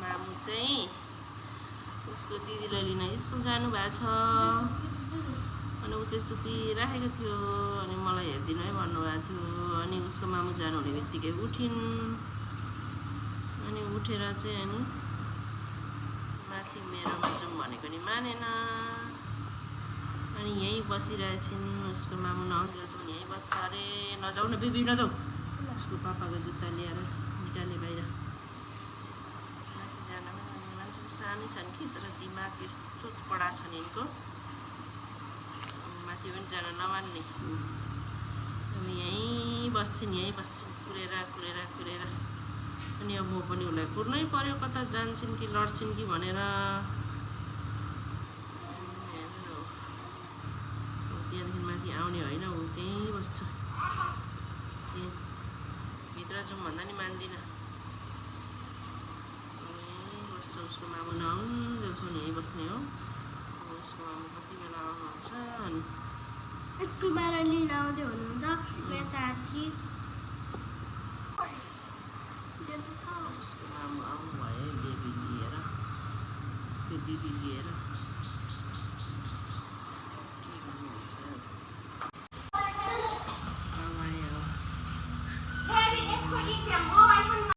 मामु चाहिँ उसको दिदीलाई लिन स्कुल जानु भएको छ अनि ऊ चाहिँ सुतिराखेको थियो अनि मलाई हेरिदिनु है भन्नुभएको थियो अनि उसको मामु जानु हुने बित्तिकै उठिन् अनि उठेर चाहिँ अनि माथि मेरोमा जाउँ भनेको नि मानेन अनि यहीँ बसिरहेछन् उसको मामु नआउँदैछ भने यहीँ बस्छ अरे नजाऊ न बेबी नजाऊ उसको पापाको जुत्ता ल्याएर निकाले बाहिर माथि जान मान्छे चाहिँ सानै छन् कि तर दिमाग चाहिँ यस्तो कडा छन् यिनको माथि पनि जान नमान्ने अब यहीँ बस्छन् कुरेर अनि अब म पनि उसलाई कुर्नै पर्यो कता जान्छन् कि लड्छन् कि भनेर त्यहाँदेखि माथि आउने होइन ऊ त्यहीँ बस्छ भित्र जाउँ भन्दा नि मान्दिनँ यहीँ बस्छ उसको मामु नआउन्जेलसम्म यहीँ बस्ने हो उसको मामु कति बेला आउनुहुन्छ अनि स्कुलबाट लिन आउँदै हुनुहुन्छ मेरो साथी उसको मामु आउनु भयो बेबी लिएर उसको दिदी लिएर